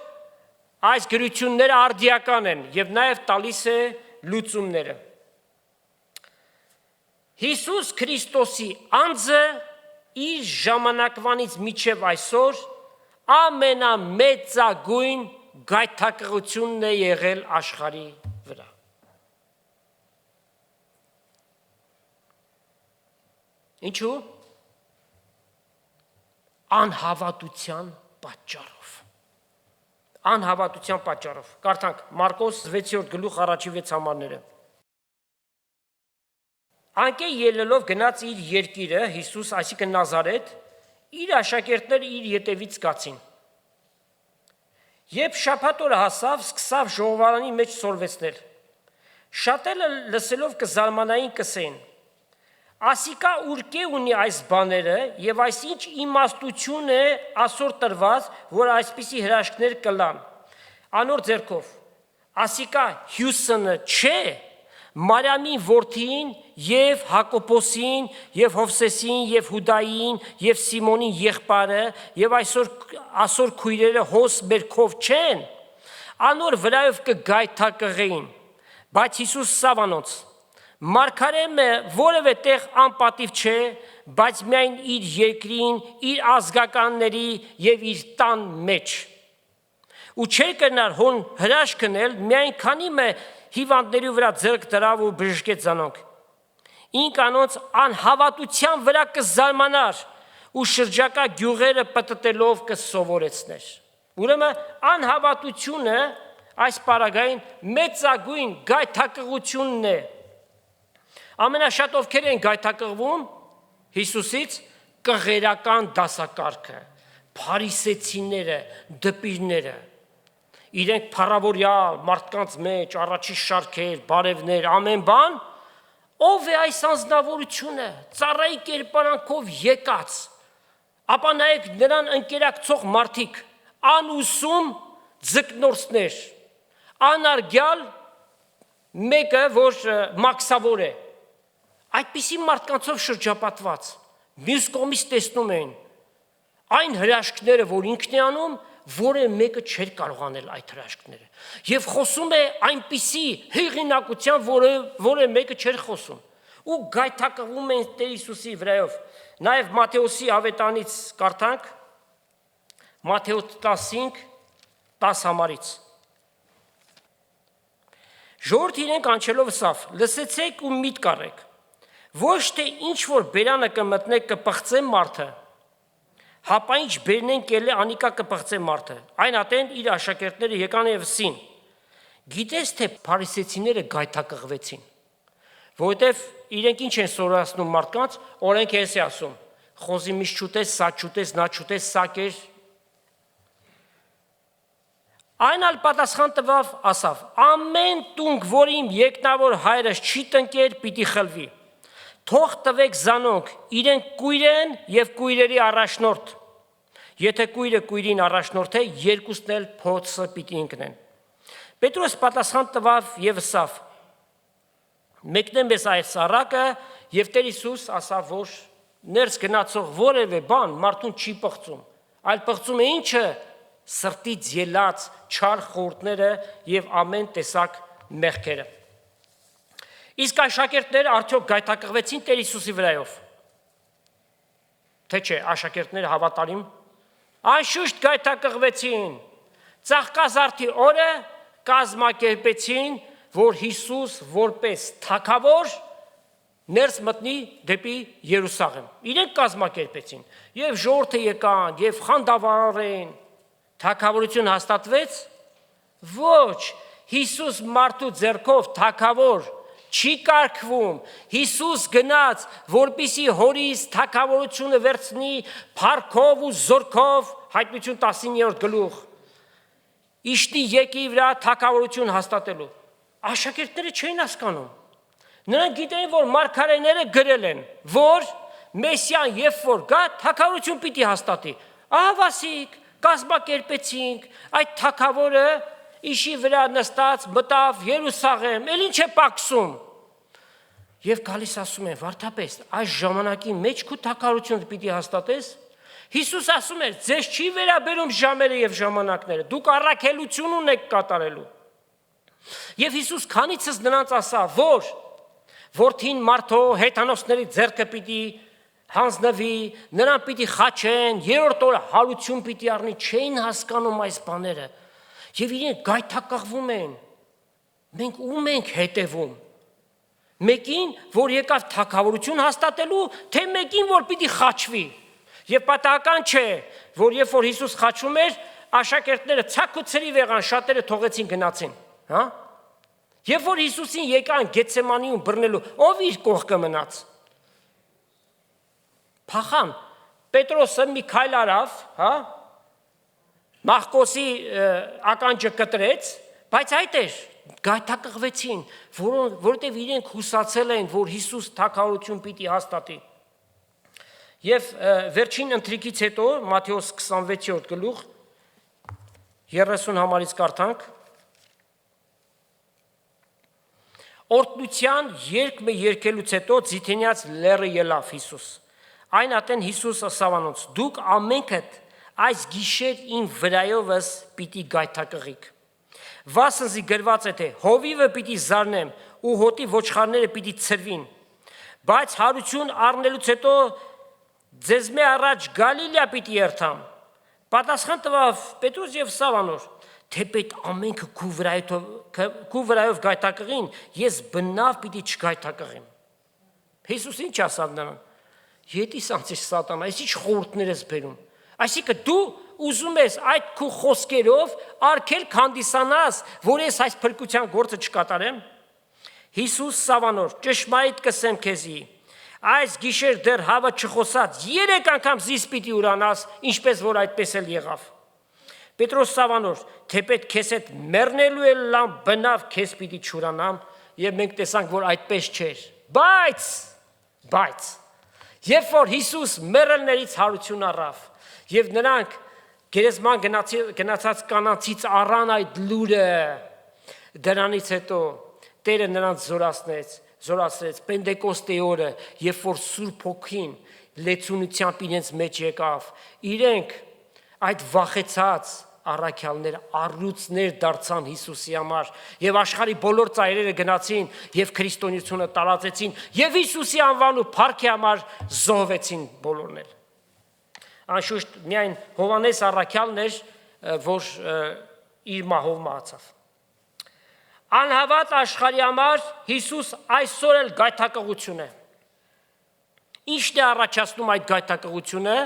այս գրությունները արդիական են եւ նաեւ տալիս է լուծումները։ Հիսուս Քրիստոսի անձը իր ժամանակվանից մինչև այսօր ամենամեծագույն գայթակղությունն է եղել աշխարհի վրա։ Ինչու՞։ անհավատության պատճառով։ Անհավատության պատճառով։ Կարդանք Մարկոս 6-րդ գլուխ 1-6 համարները։ Անկե ելնելով գնաց իր երկիրը Հիսուս, այսինքն Նազարեթ, իր աշակերտները իր ետևից գացին։ Երբ շաբաթ օրը հասավ, սկսավ ժողովարանի մեջ սորվեցնել։ Շատերը լսելով կզարմանային կսեն. ասիկա ուրկե ունի այս բաները եւ այսինչ իմաստություն է ասոր տրված, որ այսպիսի հրաշքներ կլան։ Անոր ձեռքով ասիկա Հյուսոնը չէ, Մարիամի որդին եւ Հակոբոսին եւ Հովսեսին եւ Հուդային եւ Սիմոնին եղբայրը եւ այսօր քույրերը հոս մերքով չեն, անոր վրայով կգայթակղեին, բայց Հիսուս սավանոց Մարգարեմը որևէ տեղ անպատիվ չէ, բայց միայն իր երկրին, իր ազգականների եւ իր տան մեջ։ Ու չէր կրնար հոն հրաշքնել, միայն քանի մը հիվանդների վրա ձեռք դրավ ու բժշկեց զանոնք։ Ինք անոնց անհավատության վրա կզարմանար ու շրջակա գյուղերը պտտելով կսովորեցներ։ Ուրեմն անհավատությունը այս պարագային մեծագույն գայթակղությունն է։ Ամենաշատ ովքեր են գայթակղվում Հիսուսից, կղերական դասակարգը, փարիսեցիները, դպիրները, իրենք փառավորյալ մարդկանց մեջ առաջի շարքեր, բարևներ, ամեն բան, ով է այս անձնավորությունը, ծառայի կերպարանքով եկած, ապա նայեք նրան ընկերակցող մարդիկ, անուսում ձկնորսներ, անարգյալ մեկը, որ մաքսավոր է, այդպիսի մարդկանցով շրջապատված, մյուս կողմից տեսնում են այն հրաշքները, որ ինքն է անում, որը մեկը չէր կարող անել այդ հրաշքները։ Եվ խոսում է այնպիսի հեղինակությամբ, որը մեկը չէր խոսում։ Ու գայթակղվում են Տեր Հիսուսի վրայով։ Նաև Մատթեոսի ավետանից կարդանք, Մատթեոս 15:10 համարից։ Ժողովուրդ իրենք անչելով ասավ. լսեցեք ու միտք առեք, ոչ թե ինչ որ բերանը կմտնեք կպղծե մարդը, հապա ինչ բերնենք ելե անիկա կպղծե մարդը։ Այն ատեն իր աշակերտները եկան եւ ասին. գիտես թե փարիսեցիները գայթակղվեցին, որովհետեւ իրենք ինչ են սովորացնում մարդկանց, օրենք էս է ասում, խոզի միշտ չուտես, սա չուտես, նա չուտես, սա կեր։ Այն ալ պատասխան տվավ, ասավ. ամեն տունք, որ իմ եկնավոր հայրս չի տնկեր, պիտի խլվի։ Թող տվեք զանոնք, իրենք կույր են եւ կույրերի առաջնորդ։ Եթե կույրը կույրին առաջնորդ է, երկուսն էլ փոցը պիտի ընկնեն։ Պետրոս պատասխան տվավ եւ ասավ. մեկնեմ ես այս առակը եւ Տեր Հիսուս ասավ, որ ներս գնացող որևէ բան մարդուն չի պղծում, այլ պղծում է ինչը սրտից ելած չար խորհուրդները եւ ամեն տեսակ մեղքերը։ Իսկ աշակերտները արդյոք գայթակղվեցին Տեր Հիսուսի վրայով։ Թե չէ, աշակերտները հավատարիմ անշուշտ գայթակղվեցին։ Ծաղկազարդի օրը կազմակերպեցին, որ Հիսուս որպես թագավոր ներս մտնի դեպի Երուսաղեմ։ Իրենք կազմակերպեցին եւ ժողովուրդը եկան եւ խանդավառեն։ Թագավորություն հաստատվեց։ Ոչ, Հիսուս մարդու ձեռքով թագավոր չի կարգվում, Հիսուս գնաց, որպիսի հորից թագավորությունը վերցնի փառքով ու զորքով, Հայտնություն 19-րդ գլուխ, իշտի եկի վրա թագավորություն հաստատելու։ Աշակերտները չէին հասկանում։ Նրանք գիտեին, որ մարգարեները գրել են, որ Մեսիան երբ որ գա, թագավորություն պիտի հաստատի։ Ահավասիկ, կազմակերպեցինք, այդ թագավորը իշի վրա նստած մտավ Երուսաղեմ, էլ ինչ է պակսում։ Եվ գալիս ասում են, վարդապետ, այս ժամանակի մեջ քո թագավորությունը պիտի հաստատես։ Հիսուս ասում էր, ձեզ չի վերաբերում ժամերը եւ ժամանակները, դուք առաքելություն ունեք կատարելու։ Եվ Հիսուս քանիցս նրանց ասավ, որ որդին մարդո հեթանոսների ձեռքը պիտի հանձնվի, նրան պիտի խաչեն, երրորդ օրը հարություն պիտի առնի, չէին հասկանում այս բաները։ Եվ իրենք գայթակղվում են։ Մենք ում ենք հետևում։ Մեկին, որ եկավ թագավորություն հաստատելու, թե մեկին, որ պիտի խաչվի։ Եվ պատահական չէ, որ երբ որ Հիսուս խաչում էր, աշակերտները ցակ ու ցրիվ եղան, շատերը թողեցին գնացին, հա? Երբ որ Հիսուսին եկան Գեթսեմանիում բռնելու, ով իր կողքը մնաց։ Փախան, Պետրոսը մի քայլ արավ, հա? Մախկոսի ականջը կտրեց, բայց այդ էր, գայթակղվեցին, որովհետև իրենք հուսացել են, որ Հիսուս թագավորություն պիտի հաստատի։ Եվ վերջին ընթրիքից հետո Մատթեոս 26-րդ գլուխ 30 համարից կարդանք։ Օրհնության երգը երգելուց հետո Ձիթենյաց լեռը ելավ Հիսուս։ Այն ատեն Հիսուս ասավ անոնց. դուք ամենքդ այս գիշեր իմ վրայովս պիտի գայթակղիք։ Վասնզի գրված է թե հովիվը պիտի զարնեմ ու հոտի ոչխարները պիտի ցրվին։ Բայց հարություն առնելուց հետո ձեզ մե առաջ Գալիլեա պիտի երթամ։ Պատասխան տվավ Պետրոս եւ Սավանոր. թեպետ ամենքը քու վրայով գայթակղին, ես բնավ պիտի չգայթակղեմ։ Հիսուս ինչ ասավ նրան. Ետիս անցես սատանա, այս ինչ խորհուրդներ ես բերում։ Այսինքն դու ուզում ես այդ քու խոսքերով արգել քանդիսանաս, որ ես այս փրկության գործը չկատարեմ։ Հիսուս Սավանոր, ճշմարիտ կսեմ քեզի, այս գիշեր դեռ հավը չխոսած 3 անգամ զիս պիտի ուրանաս, ինչպես որ այդպես էլ եղավ։ Պետրոս Սավանոր, թեպետ քեզ հետ մեռնելու էլ լամ բնավ քեզ պիտի չուրանամ, եւ մենք տեսանք, որ այդպես չէր։ Բայց երբ որ Հիսուս մեռելներից հարություն առավ, եւ նրանք գերեզման գնացած կանանցից առան այդ լուրը, դրանից հետո Տերը նրանց զորացրեց Պենտեկոստեի օրը, երբ որ Սուրբ Հոգին լեցունությամբ իրենց մեջ եկավ, իրենք այդ վախեցած առաքյալներ առյուծներ դարձան Հիսուսի համար եւ աշխարհի բոլոր ծայրերը գնացին եւ քրիստոնեությունը տարածեցին եւ Հիսուսի անվան ու փառքի համար զոհվեցին բոլորն էլ։ Անշուշտ միայն Հովանես առաքյալն էր, որ իր մահով մահացավ։ Անհավատ աշխարհի համար Հիսուս այսօր էլ գայթակղություն է։ Ինչն է առաջացնում այդ գայթակղությունը։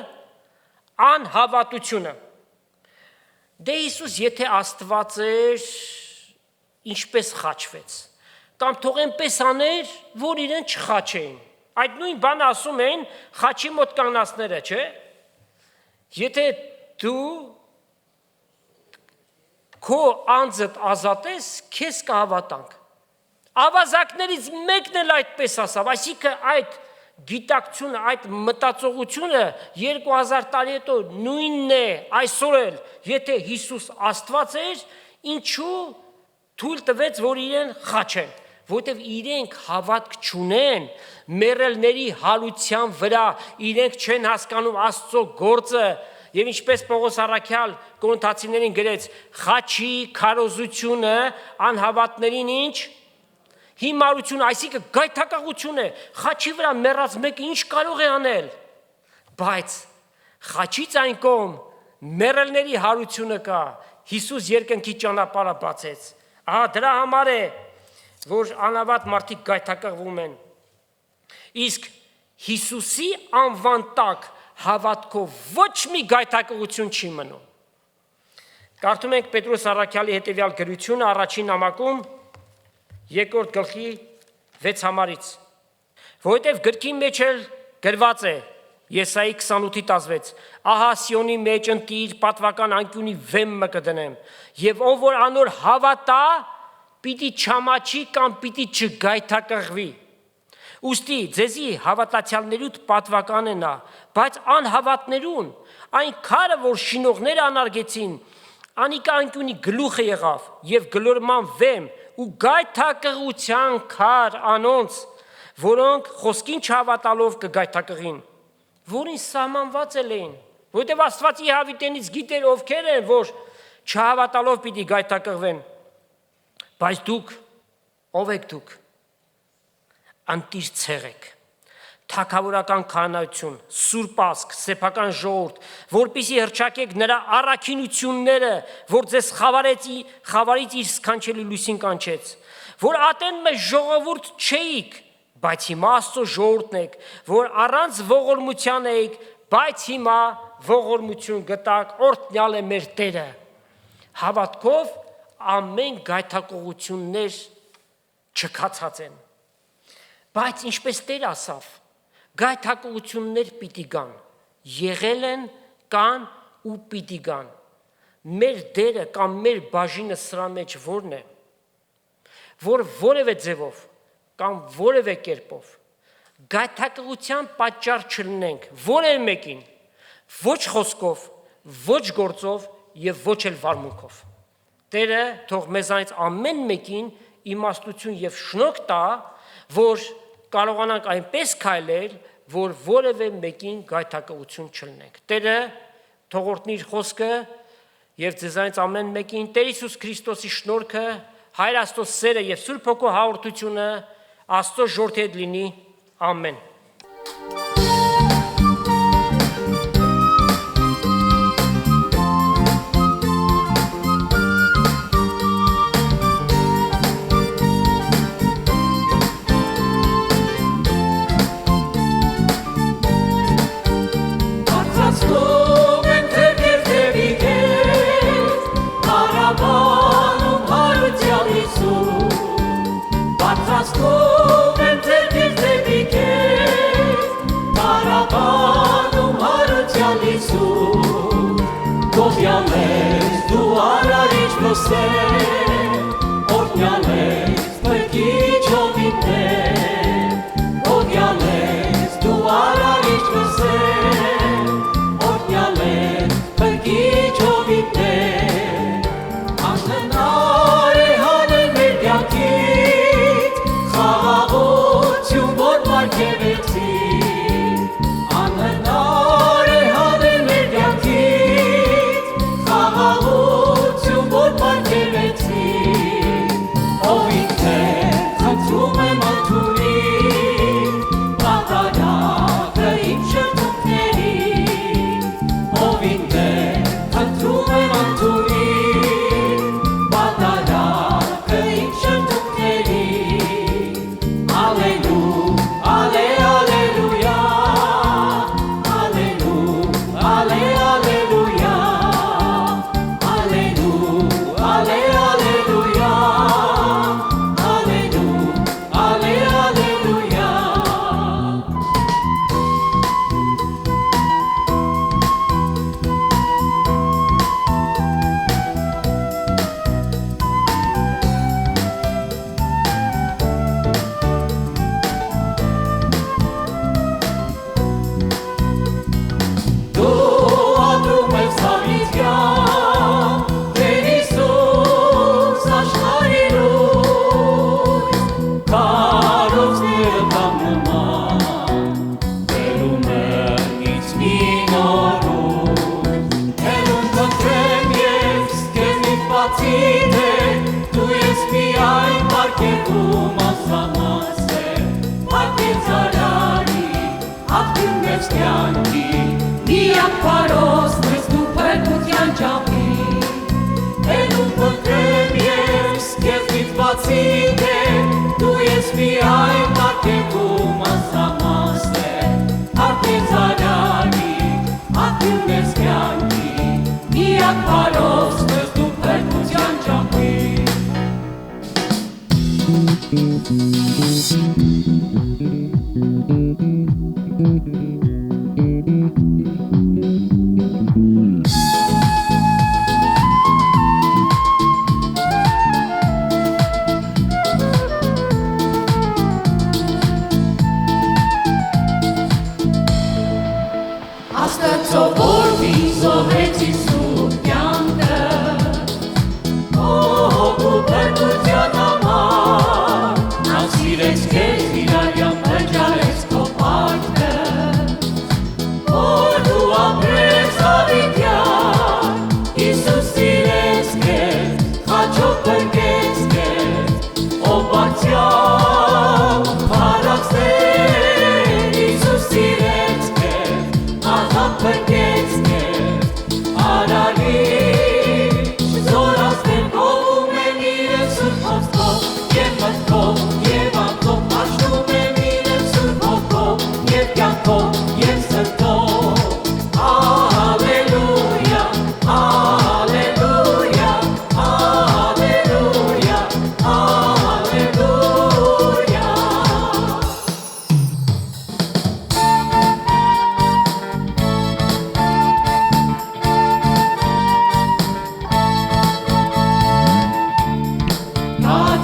Անհավատությունը։ Դե Հիսուս եթե Աստված էր, ինչպես խաչվեց, կամ թող այնպես աներ, որ իրեն չխաչեին։ Այդ նույն բանը ասում են խաչի մոտ կանգնածները, չէ՞։ Եթե դու քո անձդ ազատես, քեզ կհավատանք։ Ավազակներից մեկն էլ այդպես ասավ, այսինքն այդ գիտակցությունը, այդ մտածողությունը 2000 տարի հետո նույնն է այսօր էլ, եթե Հիսուս Աստված էր, ինչու թույլ տվեց, որ իրեն խաչեն, որովհետև իրենք հավատք չունեն մեռելների հարության վրա, իրենք չեն հասկանում Աստծո գործը, եւ ինչպես Պողոս առաքյալ Կորինթացիներին գրեց, խաչի քարոզությունը անհավատներին ինչ հիմարություն, այսինքն գայթակղություն է, խաչի վրա մեռած մեկը ինչ կարող է անել, բայց խաչից այն կողմ մեռելների հարությունը կա, Հիսուս երկնքի ճանապարհը բացեց, ահա դրա համար է, որ անհավատ մարդիկ գայթակղվում են, իսկ Հիսուսի անվան տակ հավատքով ոչ մի գայթակղություն չի մնում։ Կարդում ենք Պետրոս առաքյալի հետևյալ գրությունը առաջին նամակում 2-րդ գլխի 6 համարից, որովհետև գրքի մեջ էլ գրված է Եսայի 28:16, ահա Սիոնի մեջ ընտիր պատվական անկյունի վեմը կդնեմ, եւ ով որ անոր հավատա, պիտի չամաչի կամ պիտի չգայթակղվի։ Ուստի ձեզի հավատացյալներուդ պատվական է նա, բայց անհավատներուն այն քարը, որ շինողները անարգեցին, անիկա անկյունի գլուխը եղավ եւ գլորման վեմ ու գայթակղության քար անոնց, որոնք խոսքին չհավատալով կգայթակղին, որին սահմանված էին, որովհետև Աստված իր հավիտենից գիտեր ովքեր են, որ չհավատալով պիտի գայթակղվեն, բայց դուք, ով եք դուք, անտիր ցեղեք, թագավորական քահանայություն, սուրբ ազգ, սեփական ժողովուրդ, որպեսզի հռչակեք նրա առաքինությունները, որ ձեզ խավարից իր սքանչելի լույսին կանչեց, որ ատեն մեզ ժողովուրդ չէիք, բայց հիմա Աստծո ժողովուրդն եք, որ առանց ողորմության եք, բայց հիմա ողորմություն գտակ, օրհնյալ է մեր Տերը։ Հավատքով ամեն գայթակղություններ չքացած են։ Բայց ինչպես Տեր ասավ, գայթակղություններ պիտի գան, եղել են, կան ու պիտի գան։ Մեր դերը կամ մեր բաժինը սրա մեջ որն է, որ որևէ ձևով կամ որևէ կերպով գայթակղության պատճառ չլինենք որևէ մեկին, ոչ խոսքով, ոչ գործով եւ ոչ էլ վարմունքով։ Տերը թող մեզանից ամեն մեկին իմաստություն եւ շնորհք տա, որ կարողանանք այնպես քայլել, որ որևէ մեկին գայթակղություն չլինենք։ Տերը թող օրհնի իր խոսքը եւ ձեզանից ամեն մեկին Տեր Հիսուս Քրիստոսի շնորհքը, Հայր Աստծո սերը եւ Սուրբ Հոգու հաղորդությունը Աստծո ժողովրդի հետ լինի։ Ամեն։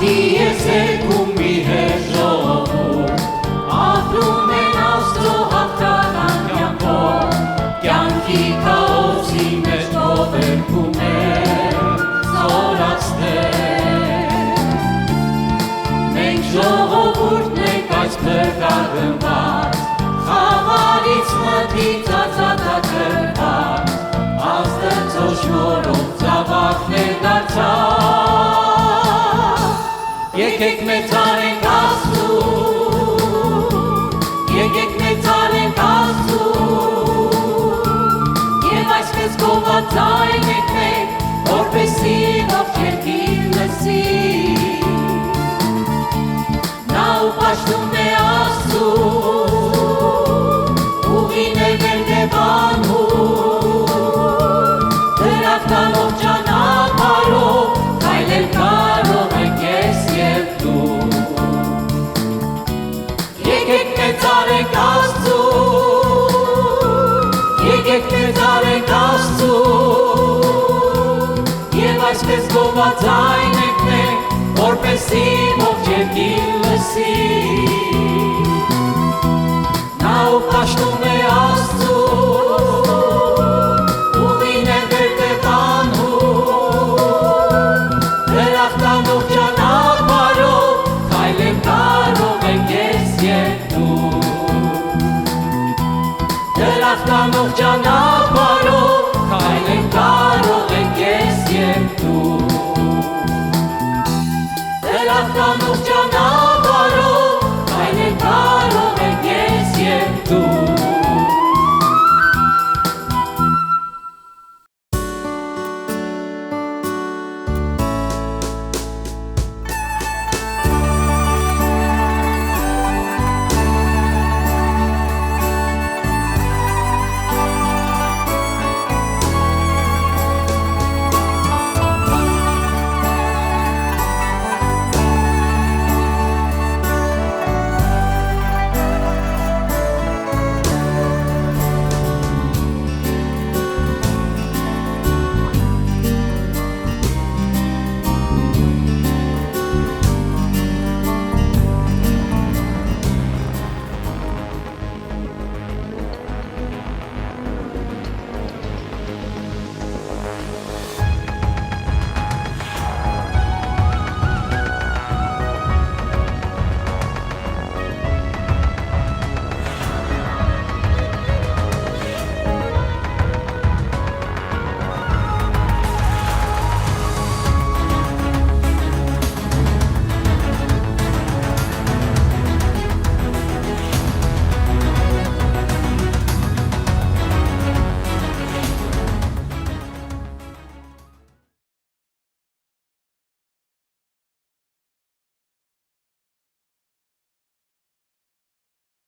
Դիեզեկ ու մի հեժողում ապրում են Աստծո հաղթական կյանքով, կյանքի քաոսի մեջ ողերքում են զորացնել։ Մենք ժողովուրդն ենք այս փրկագնված, խավարից մտից ազատագրված, Աստծո շնորհով ծավալներ դարձավ։ Եկեք մեծարենք Աստծուն, եկեք մեծարենք Աստծուն, և այսպես գովազանենք մենք, որպեսզի ողջ երկիր լսի։ Նա ու պաշտում է Աստծուն, ուղին է վերնեվանում, դրախտանով ճանապարհով քայլել կարող ենք ես և դու։ Եկեք մեծարենք Աստծուն, եկեք մեծարենք Աստծուն, և այսպես գովազանենք մենք, որպեսզի ողջ երկիր լսի։ Նա ու պաշտում է Աստծուն, ուղին է վերնեվանում, դրախտանով ճանապարհով քայլել կարող ենք ես և դու։ Դրախտանով ճանապարհով քայլել կարող ենք ես և դու։